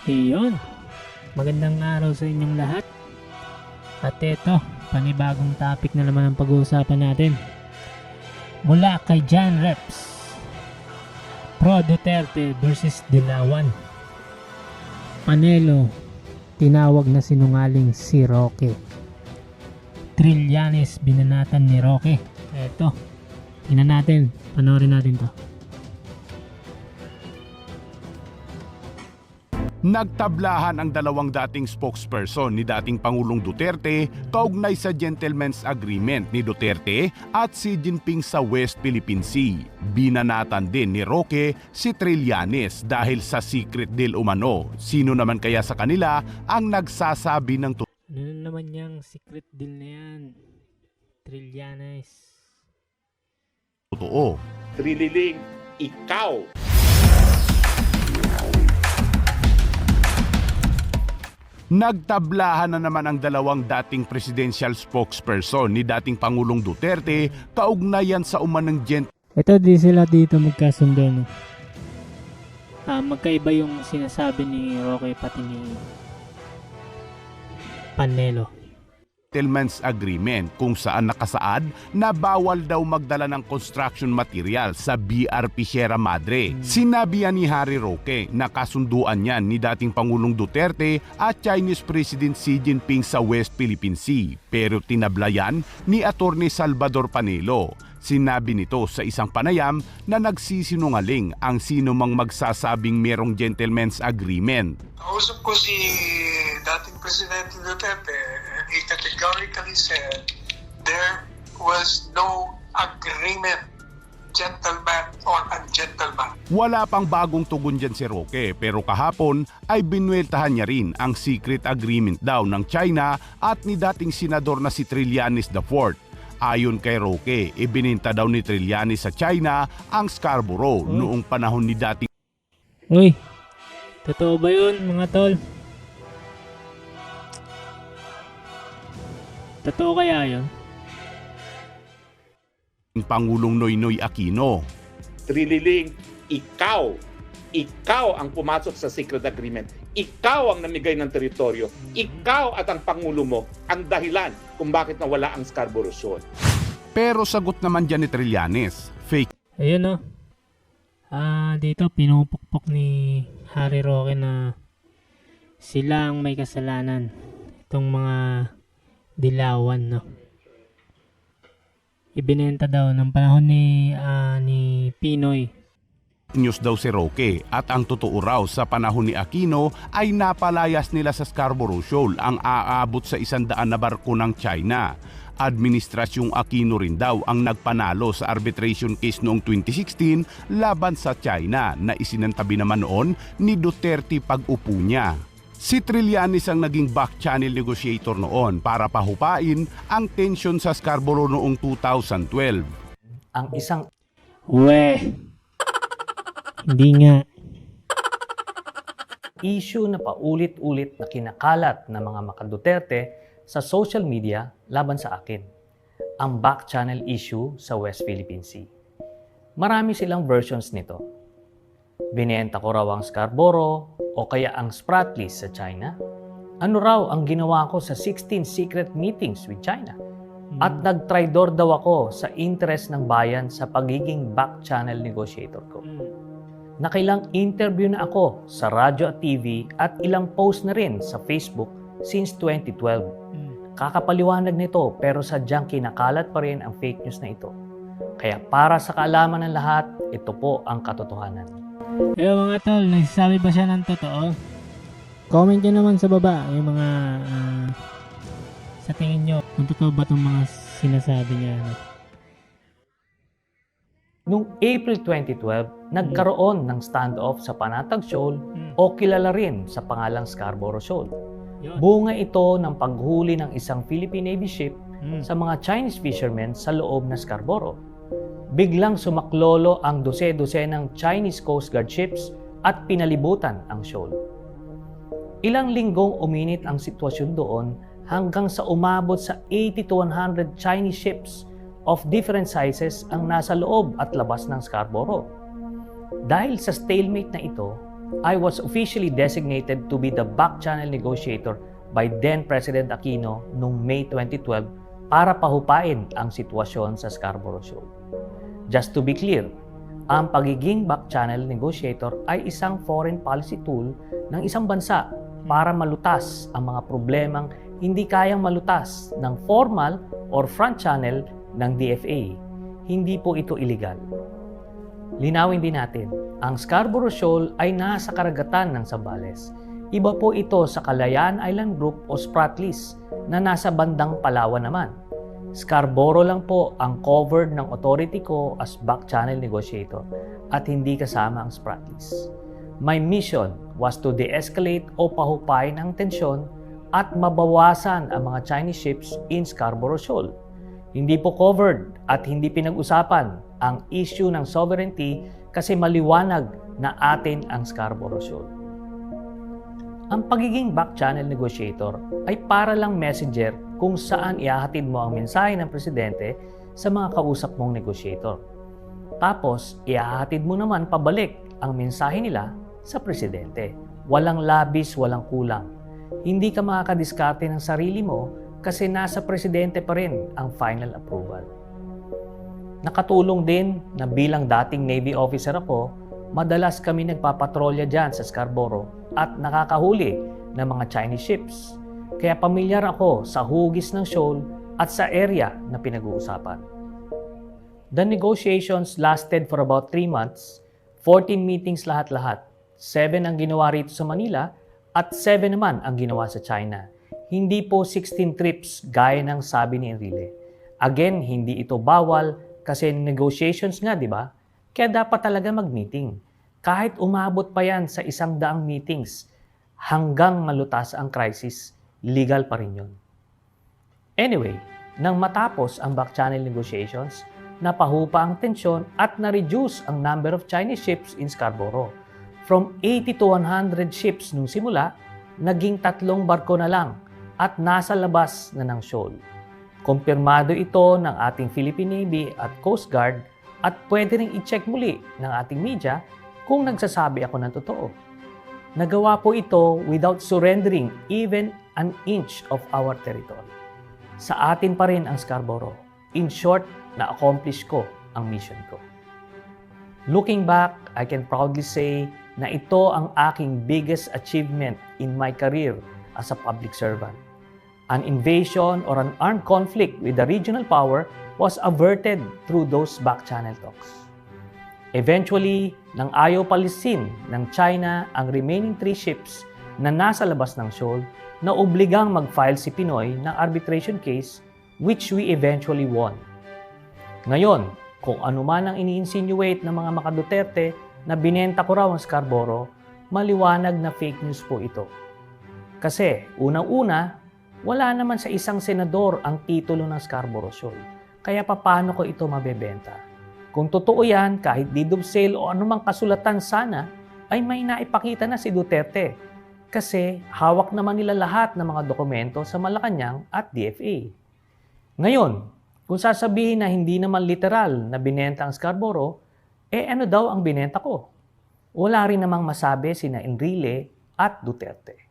Iyon, magandang araw sa inyong lahat. At eto, panibagong topic na naman ang pag-uusapan natin. Mula kay John Reps, Pro Duterte versus Dilawan. Panelo, tinawag na sinungaling si Roque. Trillanes, binanatan ni Roque. Eto, tingnan natin, panoorin natin to. Nagtablahan ang dalawang dating spokesperson ni dating Pangulong Duterte kaugnay sa Gentleman's Agreement ni Duterte at Xi Jinping sa West Philippine Sea. Binanatan din ni Roque si Trillanes dahil sa secret deal umano. Sino naman kaya sa kanila ang nagsasabi ng Ano naman yung secret deal na yan? Trillanes. totoo? Trililing, ikaw! Nagtablahan na naman ang dalawang dating presidential spokesperson ni dating Pangulong Duterte kaugnayan sa umanong Ito di sila dito magkasundo, no? Magkaiba yung sinasabi ni Roque pati ni Panelo. Gentleman's Agreement kung saan nakasaad na bawal daw magdala ng construction material sa BRP Sierra Madre. Sinabi yan ni Harry Roque na kasunduan niyan ni dating Pangulong Duterte at Chinese President Xi Jinping sa West Philippine Sea, pero tinablayan ni Attorney Salvador Panelo. Sinabi nito sa isang panayam na nagsisinungaling ang sino mang magsasabing merong gentleman's agreement. Kausap ko si dating Presidente Duterte, he categorically said there was no agreement, gentleman or ungentleman. Wala pang bagong tugon dyan si Roque, pero kahapon ay binueltahan niya rin ang secret agreement daw ng China at ni dating senador na si Trillanes IV. Ayon kay Roque, ibininta daw ni Trillanes sa China ang Scarborough noong panahon ni dating Uy, totoo ba yun mga tol? Totoo kaya yun? Pangulong Noynoy Aquino. Trililing, ikaw! Ikaw ang pumasok sa secret agreement. Ikaw ang namigay ng teritoryo. Ikaw at ang Pangulo mo ang dahilan kung bakit nawala ang Scarborough Shoal. Pero sagot naman dyan ni Trillanes, fake Ayun, no? Dito pinupukpok ni Harry Roque na sila ang may kasalanan. Itong mga Dilawan, no? Ibinenta daw ng panahon ni Pinoy. news daw si Roque at ang totoo raw sa panahon ni Aquino ay napalayas nila sa Scarborough Shoal ang aabot sa 100 na barko ng China. Administrasyong Aquino rin daw ang nagpanalo sa arbitration case noong 2016 laban sa China na isinantabi naman noon ni Duterte pag-upo niya. Si Trillanes ang naging back channel negotiator noon para pahupain ang tension sa Scarborough noong 2012. Ang isang Hindi nga. issue na paulit-ulit na kinakalat ng mga maka-Duterte sa social media laban sa akin, ang back channel issue sa West Philippine Sea. Marami silang versions nito. Binenta ko raw ang Scarborough o kaya ang Spratlys sa China. Ano raw ang ginawa ko sa 16 secret meetings with China? At nag-tridor daw ako sa interest ng bayan sa pagiging back channel negotiator ko. Nakailang interview na ako sa radyo at TV at ilang post na rin sa Facebook since 2012. Kakapaliwanag nito pero sadyang kinakalat pa rin ang fake news na ito. Kaya para sa kaalaman ng lahat, ito po ang katotohanan. Mga tol, nagsasabi ba siya ng totoo? Comment nyo naman sa baba yung mga sa tingin nyo kung totoo ba itong mga sinasabi niya. Noong April 2012, nagkaroon ng standoff sa Panatag Shoal o kilala rin sa pangalang Scarborough Shoal. Bunga ito ng paghuli ng isang Philippine Navy ship sa mga Chinese fishermen sa loob ng Scarborough. Biglang sumaklolo ang dose-dosenang Chinese Coast Guard ships at pinalibutan ang shoal. Ilang linggong uminit ang sitwasyon doon hanggang sa umabot sa 80 to 100 Chinese ships of different sizes ang nasa loob at labas ng Scarborough. Dahil sa stalemate na ito, I was officially designated to be the back channel negotiator by then President Aquino noong May 2012 para pahupain ang sitwasyon sa Scarborough Shoal. Just to be clear, ang pagiging back channel negotiator ay isang foreign policy tool ng isang bansa para malutas ang mga problemang hindi kayang malutas ng formal or front channel ng DFA. Hindi po ito illegal. Linawin din natin, ang Scarborough Shoal ay nasa karagatan ng Zambales. Iba po ito sa Kalayaan Island Group o Spratlys na nasa bandang Palawan naman. Scarborough lang po ang covered ng authority ko as back channel negotiator at hindi kasama ang Spratlys. My mission was to de-escalate o pahupain ang tensyon at mabawasan ang mga Chinese ships in Scarborough Shoal. Hindi po covered at hindi pinag-usapan ang issue ng sovereignty kasi maliwanag na atin ang Scarborough Shoal. Ang pagiging back channel negotiator ay para lang messenger kung saan ihahatid mo ang mensahe ng presidente sa mga kausap mong negotiator. Tapos, ihahatid mo naman pabalik ang mensahe nila sa presidente. Walang labis, walang kulang. Hindi ka makakadiskarte ng sarili mo kasi nasa presidente pa rin ang final approval. Nakatulong din na bilang dating Navy officer ako, madalas kami nagpapatrolya dyan sa Scarborough at nakakahuli ng mga Chinese ships. Kaya pamilyar ako sa hugis ng shoal at sa area na pinag-uusapan. The negotiations lasted for about 3 months, 14 meetings lahat-lahat. 7 ang ginawa rito sa Manila at 7 naman ang ginawa sa China. Hindi po 16 trips gaya ng sabi ni Enrile. Again, hindi ito bawal kasi negotiations nga, di ba? Kaya dapat talaga mag-meeting. Kahit umabot pa yan sa 100 meetings, hanggang malutas ang crisis, legal pa rin yun. Anyway, nang matapos ang back channel negotiations, napahupa ang tensyon at na-reduce ang number of Chinese ships in Scarborough. From 80 to 100 ships nung simula, naging 3 barko na lang at nasa labas na ng shoal. Kumpirmado ito ng ating Philippine Navy at Coast Guard at pwede ring i-check muli ng ating media kung nagsasabi ako ng totoo. Nagawa po ito without surrendering even an inch of our territory. Sa atin pa rin ang Scarborough. In short, na-accomplish ko ang mission ko. Looking back, I can proudly say na ito ang aking biggest achievement in my career as a public servant. An invasion or an armed conflict with the regional power was averted through those back channel talks. Eventually, nang ayaw palisin ng China ang remaining 3 ships na nasa labas ng shoal, na obligang mag-file si Pinoy ng arbitration case which we eventually won. Ngayon, kung ano man ang ini-insinuate ng mga maka-Duterte na binenta ko raw ang Scarborough, maliwanag na fake news po ito. Kasi, unang-una, wala naman sa isang senador ang titulo ng Scarborough Shoal. Kaya paano ko ito mabebenta? Kung totoo yan, kahit deed of sale o anumang kasulatan sana, ay may naipakita na si Duterte. Kasi hawak naman nila lahat ng mga dokumento sa Malacanang at DFA. Ngayon, kung sasabihin na hindi naman literal na binenta ang Scarborough, ano daw ang binenta ko? Wala rin namang masabi sina Enrile at Duterte.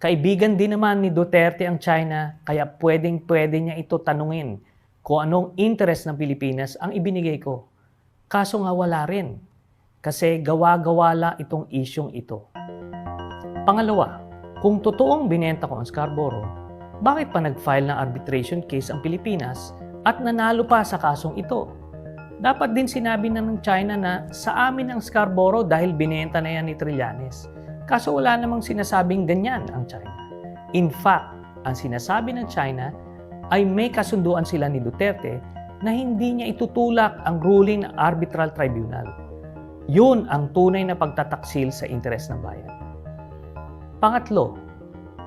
Kaibigan din naman ni Duterte ang China, kaya pwedeng-pwede niya ito tanungin kung anong interest ng Pilipinas ang ibinigay ko. Kaso nga wala rin, kasi gawa-gawa lang itong isyong ito. Pangalawa, kung totoong binenta ko ang Scarborough, bakit pa nag-file ng arbitration case ang Pilipinas at nanalo pa sa kasong ito? Dapat din sinabi na ng China na sa amin ang Scarborough dahil binenta na yan ni Trillanes. Kaso wala namang sinasabing ganyan ang China. In fact, ang sinasabi ng China ay may kasunduan sila ni Duterte na hindi niya itutulak ang ruling ng arbitral tribunal. Yun ang tunay na pagtataksil sa interes ng bayan. Pangatlo,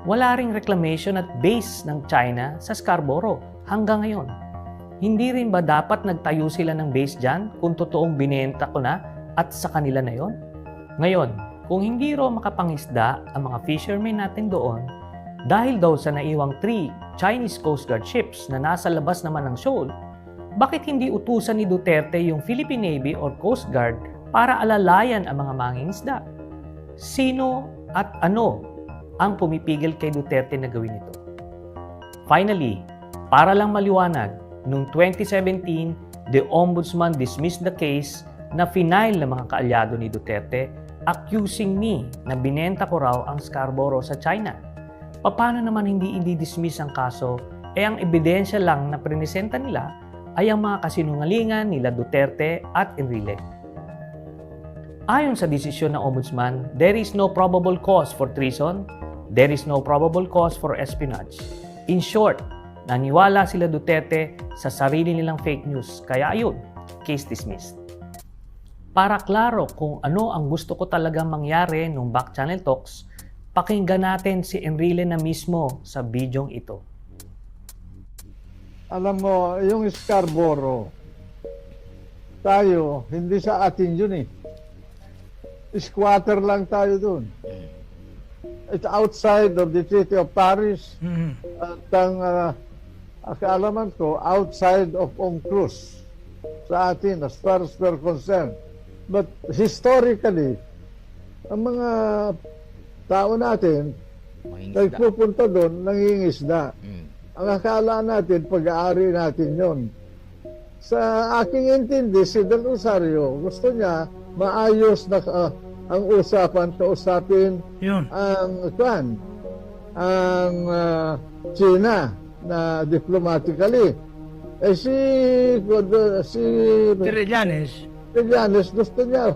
wala ring reclamation at base ng China sa Scarborough hanggang ngayon. Hindi rin ba dapat nagtayo sila ng base dyan kung totoong binenta ko na at sa kanila na yon? Ngayon, kung hindi raw makapangisda ang mga fishermen natin doon, dahil daw sa naiwang 3 Chinese Coast Guard ships na nasa labas naman ng shoal, bakit hindi utusan ni Duterte yung Philippine Navy or Coast Guard para alalayan ang mga mangingisda. Sino at ano ang pumipigil kay Duterte na gawin ito? Finally, para lang maliwanag, noong 2017, the Ombudsman dismissed the case na final ng mga kaalyado ni Duterte, accusing me na binenta ko raw ang Scarborough sa China. Paano naman hindi i-dismiss ang kaso? Ang ebidensya lang na prinesenta nila ay ang mga kasinungalingan nila Duterte at Enrile. Ayon sa desisyon ng Ombudsman, there is no probable cause for treason, there is no probable cause for espionage. In short, naniwala sila Duterte sa sarili nilang fake news, kaya ayun, case dismissed. Para klaro kung ano ang gusto ko talagang mangyari nung Back Channel Talks, pakinggan natin si Enrile na mismo sa bidyong ito. Alam mo, yung Scarborough, tayo, hindi sa atin yun eh. Squatter lang tayo dun. It's outside of the Treaty of Paris. At ang kaalaman ko, outside of UNCLOS sa atin as far as we're concerned. But historically, ang mga tao natin, nagpupunta doon, nangingisda. Ang akala natin, pag-aari natin yon. Sa aking intindi, si Don Rosario, gusto niya maayos na ang usapan, kausapin ang China na diplomatically. Si Trillanes gusto niya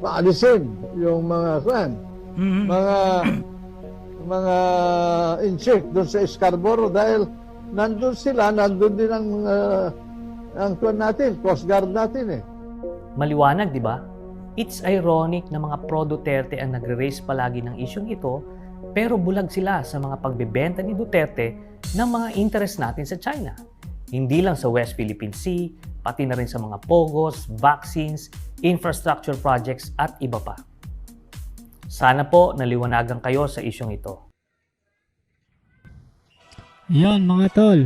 paalisin yung mga mga insect doon sa Scarborough dahil nandun sila, nandun din ang natin, Coast Guard natin eh. Maliwanag, di ba? It's ironic na mga pro-Duterte ang nagre-raise palagi ng isyong ito, pero bulag sila sa mga pagbebenta ni Duterte ng mga interest natin sa China. Hindi lang sa West Philippine Sea, pati na rin sa mga POGOs, vaccines, infrastructure projects at iba pa. Sana po naliwanagan kayo sa isyong ito. Yon mga tol.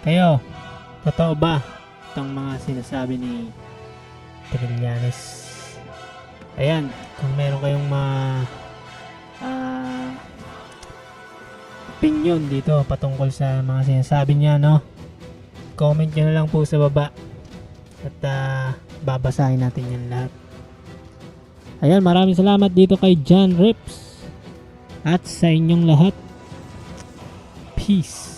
Kayo, totoo ba itong mga sinasabi ni Trillanes? Ayan, kung meron kayong opinion dito patungkol sa mga sinasabi niya, no? Comment nyo na lang po sa baba at babasahin natin yan lahat. Ayan, maraming salamat dito kay John Rips at sa inyong lahat. Peace.